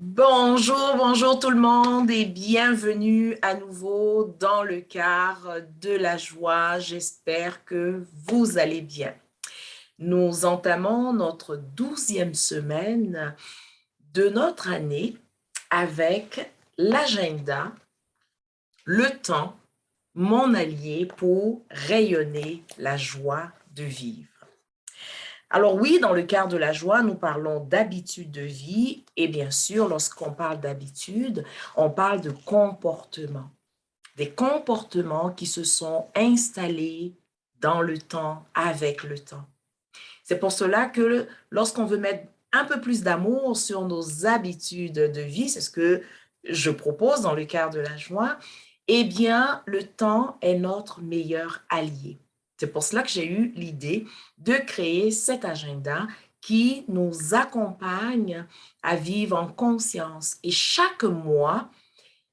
Bonjour, bonjour tout le monde et bienvenue à nouveau dans le quart de la joie. J'espère que vous allez bien. Nous entamons notre 12e semaine de notre année avec l'agenda, le temps, mon allié pour rayonner la joie de vivre. Alors oui, dans le quart de la joie, nous parlons d'habitudes de vie et bien sûr, lorsqu'on parle d'habitudes, on parle de comportements. Des comportements qui se sont installés dans le temps, avec le temps. C'est pour cela que lorsqu'on veut mettre un peu plus d'amour sur nos habitudes de vie, c'est ce que je propose dans le quart de la joie, eh bien, le temps est notre meilleur allié. C'est pour cela que j'ai eu l'idée de créer cet agenda qui nous accompagne à vivre en conscience. Et chaque mois,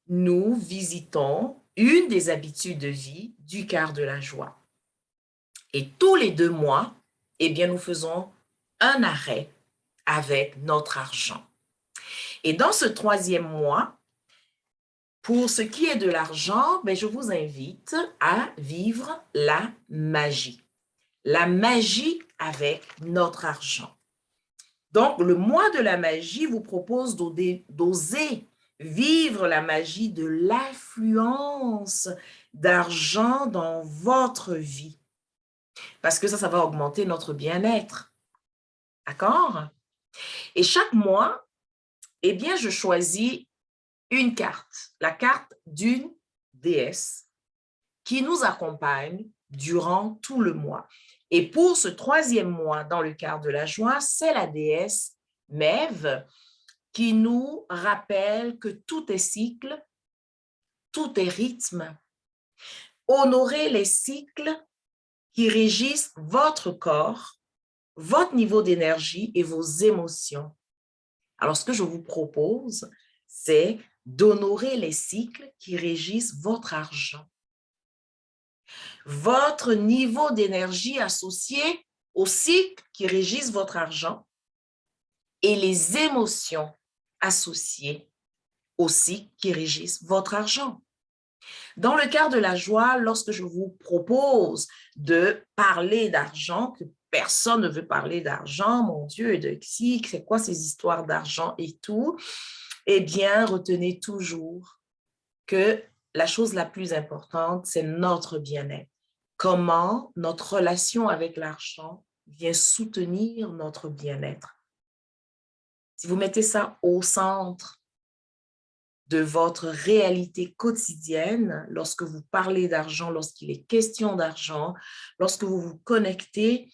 nous visitons une des habitudes de vie du quart de la joie. Et tous les 2 mois, eh bien, nous faisons un arrêt avec notre argent. Et dans ce 3e mois, pour ce qui est de l'argent, ben, je vous invite à vivre la magie. La magie avec notre argent. Donc, le mois de la magie vous propose d'oser vivre la magie de l'affluence d'argent dans votre vie. Parce que ça va augmenter notre bien-être. D'accord? Et chaque mois, eh bien, je choisis une carte, la carte d'une déesse qui nous accompagne durant tout le mois. Et pour ce 3e mois dans le quart de la joie, c'est la déesse Mève qui nous rappelle que tout est cycle, tout est rythme. Honorez les cycles qui régissent votre corps, votre niveau d'énergie et vos émotions. Alors, ce que je vous propose, c'est d'honorer les cycles qui régissent votre argent. Votre niveau d'énergie associé aux cycles qui régissent votre argent et les émotions associées aux cycles qui régissent votre argent. Dans le quart de la joie, lorsque je vous propose de parler d'argent, que personne ne veut parler d'argent, mon Dieu, et de qui, c'est quoi ces histoires d'argent et tout, eh bien, retenez toujours que la chose la plus importante, c'est notre bien-être. Comment notre relation avec l'argent vient soutenir notre bien-être. Si vous mettez ça au centre de votre réalité quotidienne, lorsque vous parlez d'argent, lorsqu'il est question d'argent, lorsque vous vous connectez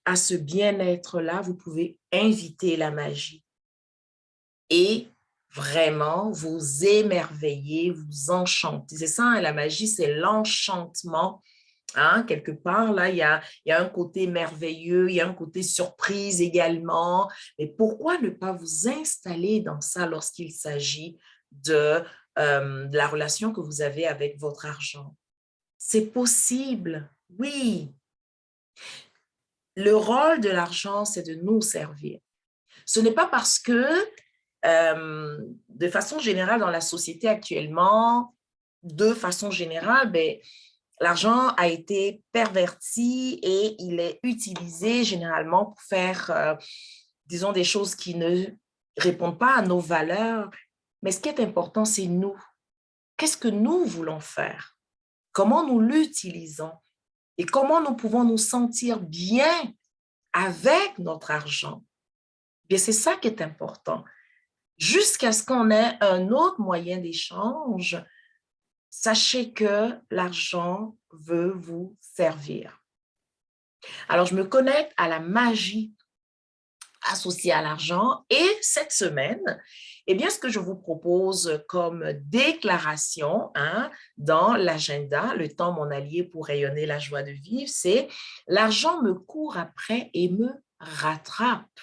à ce bien-être-là, vous pouvez inviter la magie et vraiment vous émerveiller, vous enchanter. C'est ça, hein, la magie, c'est l'enchantement. Hein, quelque part, là, il y a un côté merveilleux, il y a un côté surprise également. Mais pourquoi ne pas vous installer dans ça lorsqu'il s'agit de la relation que vous avez avec votre argent? C'est possible, oui. Le rôle de l'argent, c'est de nous servir. Ce n'est pas parce que, de façon générale, dans la société actuellement, de façon générale, ben, l'argent a été perverti et il est utilisé généralement pour faire, disons, des choses qui ne répondent pas à nos valeurs. Mais ce qui est important, c'est nous. Qu'est-ce que nous voulons faire? Comment nous l'utilisons? Et comment nous pouvons nous sentir bien avec notre argent? Bien, c'est ça qui est important. Jusqu'à ce qu'on ait un autre moyen d'échange, sachez que l'argent veut vous servir. Alors, je me connecte à la magie associée à l'argent et cette semaine, eh bien, ce que je vous propose comme déclaration hein, dans l'agenda, le temps, mon allié pour rayonner la joie de vivre, c'est l'argent me court après et me rattrape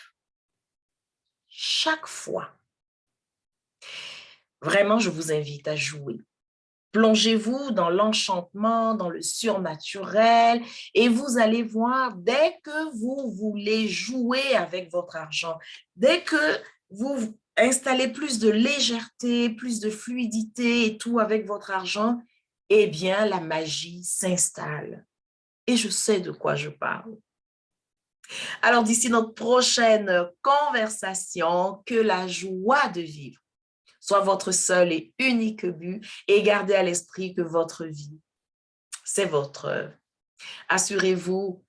chaque fois. Vraiment, je vous invite à jouer. Plongez-vous dans l'enchantement, dans le surnaturel et vous allez voir, dès que vous voulez jouer avec votre argent, dès que vous installez plus de légèreté, plus de fluidité et tout avec votre argent, eh bien, la magie s'installe. Et je sais de quoi je parle. Alors, d'ici notre prochaine conversation, que la joie de vivre soit votre seul et unique but et gardez à l'esprit que votre vie, c'est votre œuvre. Assurez-vous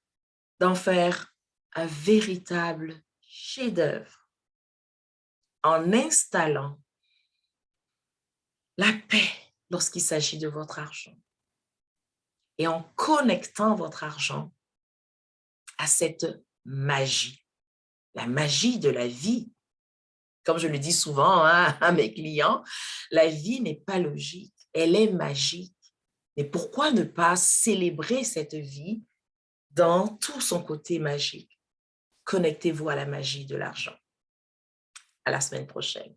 d'en faire un véritable chef-d'œuvre en installant la paix lorsqu'il s'agit de votre argent et en connectant votre argent à cette magie, la magie de la vie. Comme je le dis souvent hein, à mes clients, la vie n'est pas logique, elle est magique. Mais pourquoi ne pas célébrer cette vie dans tout son côté magique? Connectez-vous à la magie de l'argent. À la semaine prochaine.